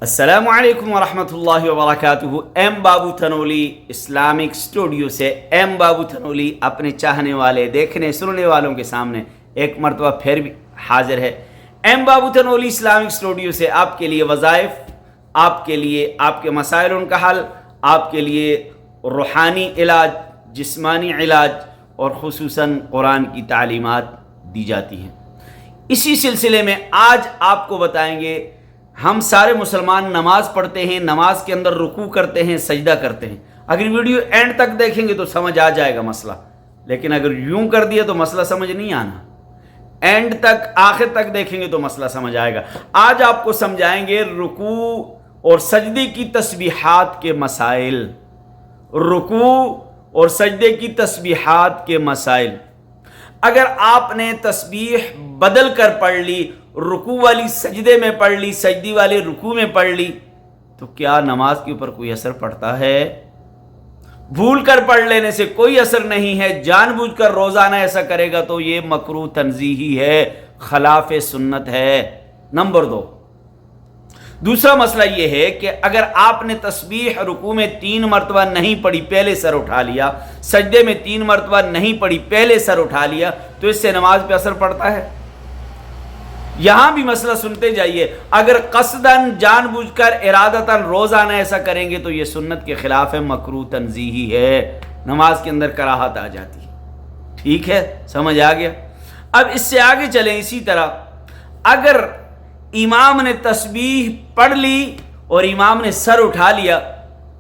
السلام علیکم ورحمۃ اللہ وبرکاتہ۔ ایم بابو تھنولی اسلامک اسٹوڈیو سے ایم بابو تھنولی اپنے چاہنے والے، دیکھنے سننے والوں کے سامنے ایک مرتبہ پھر بھی حاضر ہے۔ ایم بابو تھنولی اسلامک اسٹوڈیو سے آپ کے لیے وظائف، آپ کے لیے آپ کے مسائل ان کا حل، آپ کے لیے روحانی علاج، جسمانی علاج اور خصوصاً قرآن کی تعلیمات دی جاتی ہیں۔ اسی سلسلے میں آج آپ کو بتائیں گے، ہم سارے مسلمان نماز پڑھتے ہیں، نماز کے اندر رکوع کرتے ہیں، سجدہ کرتے ہیں۔ اگر ویڈیو اینڈ تک دیکھیں گے تو سمجھ آ جائے گا مسئلہ، لیکن اگر یوں کر دیا تو مسئلہ سمجھ نہیں آنا۔ اینڈ تک، آخر تک دیکھیں گے تو مسئلہ سمجھ آئے گا۔ آج آپ کو سمجھائیں گے رکوع اور سجدے کی تسبیحات کے مسائل، رکوع اور سجدے کی تسبیحات کے مسائل۔ اگر آپ نے تسبیح بدل کر پڑھ لی، رکوع والی سجدے میں پڑھ لی، سجدی والی رکوع میں پڑھ لی، تو کیا نماز کے اوپر کوئی اثر پڑتا ہے؟ بھول کر پڑھ لینے سے کوئی اثر نہیں ہے۔ جان بوجھ کر روزانہ ایسا کرے گا تو یہ مکروہ تنزیہی ہے، خلاف سنت ہے۔ نمبر 2، دوسرا مسئلہ یہ ہے کہ اگر آپ نے تسبیح رکوع میں 3 مرتبہ نہیں پڑھی، پہلے سر اٹھا لیا، سجدے میں 3 مرتبہ نہیں پڑھی، پہلے سر اٹھا لیا، تو اس سے نماز پہ اثر پڑتا ہے؟ یہاں بھی مسئلہ سنتے جائیے۔ اگر قصداً، جان بوجھ کر، ارادتاً روزانہ ایسا کریں گے تو یہ سنت کے خلاف ہے، مکروہ تنزیہی ہے، نماز کے اندر کراہت آ جاتی ہے۔ ٹھیک ہے، سمجھ آ گیا؟ اب اس سے آگے چلیں۔ اسی طرح اگر امام نے تسبیح پڑھ لی اور امام نے سر اٹھا لیا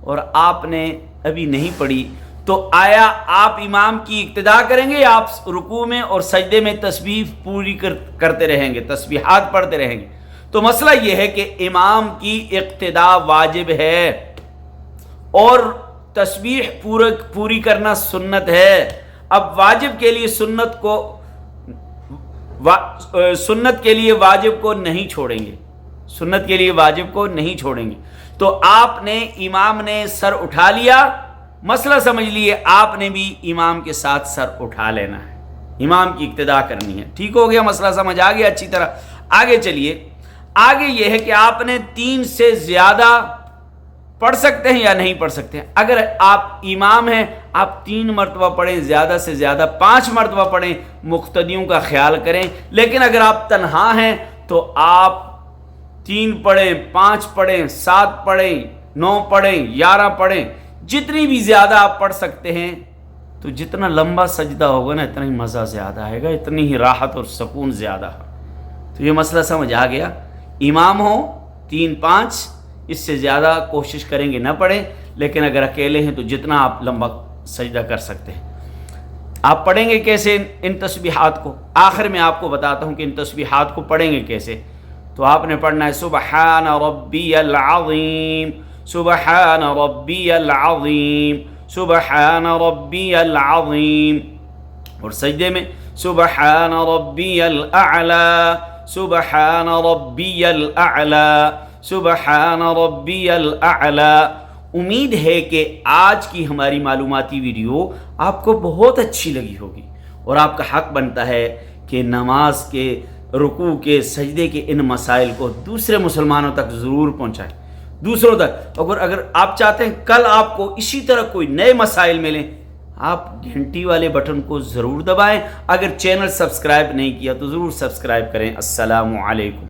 اور آپ نے ابھی نہیں پڑھی، تو آیا آپ امام کی اقتداء کریں گے یا آپ رکوع میں اور سجدے میں تسبیح پوری کرتے رہیں گے، تسبیحات پڑھتے رہیں گے؟ تو مسئلہ یہ ہے کہ امام کی اقتداء واجب ہے اور تسبیح پوری کرنا سنت ہے۔ اب واجب کے لیے سنت کے لیے واجب کو نہیں چھوڑیں گے، سنت کے لیے واجب کو نہیں چھوڑیں گے۔ تو آپ نے، امام نے سر اٹھا لیا، مسئلہ سمجھ لیے، آپ نے بھی امام کے ساتھ سر اٹھا لینا ہے، امام کی اقتداء کرنی ہے۔ ٹھیک ہو گیا؟ مسئلہ سمجھ آ گیا اچھی طرح؟ آگے چلیے۔ آگے یہ ہے کہ آپ نے 3 سے زیادہ پڑھ سکتے ہیں یا نہیں پڑھ سکتے ہیں۔ اگر آپ امام ہیں، آپ 3 مرتبہ پڑھیں، زیادہ سے زیادہ 5 مرتبہ پڑھیں، مقتدیوں کا خیال کریں۔ لیکن اگر آپ تنہا ہیں تو آپ 3 پڑھیں، 5 پڑھیں، 7 پڑھیں، 9 پڑھیں، 11 پڑھیں، جتنی بھی زیادہ آپ پڑھ سکتے ہیں۔ تو جتنا لمبا سجدہ ہوگا نا، اتنا ہی مزہ زیادہ آئے گا، اتنی ہی راحت اور سکون زیادہ ہے۔ تو یہ مسئلہ سمجھ آ گیا؟ امام ہو 3 5، اس سے زیادہ کوشش کریں گے نہ پڑھیں، لیکن اگر اکیلے ہیں تو جتنا آپ لمبا سجدہ کر سکتے ہیں۔ آپ پڑھیں گے کیسے ان تسبیحات کو؟ آخر میں آپ کو بتاتا ہوں کہ ان تسبیحات کو پڑھیں گے کیسے۔ تو آپ نے پڑھنا ہے سبحان ربی العظیم، سبحان ربی العظیم، سبحان ربی العظیم، اور سجدے میں سبحان ربی الاعلی، سبحان ربی الاعلی، سبحان ربی الاعلی۔ امید ہے کہ آج کی ہماری معلوماتی ویڈیو آپ کو بہت اچھی لگی ہوگی، اور آپ کا حق بنتا ہے کہ نماز کے، رکوع کے، سجدے کے ان مسائل کو دوسرے مسلمانوں تک ضرور پہنچائیں، دوسروں تک۔ اگر آپ چاہتے ہیں کل آپ کو اسی طرح کوئی نئے مسائل ملیں، آپ گھنٹی والے بٹن کو ضرور دبائیں۔ اگر چینل سبسکرائب نہیں کیا تو ضرور سبسکرائب کریں۔ السلام علیکم۔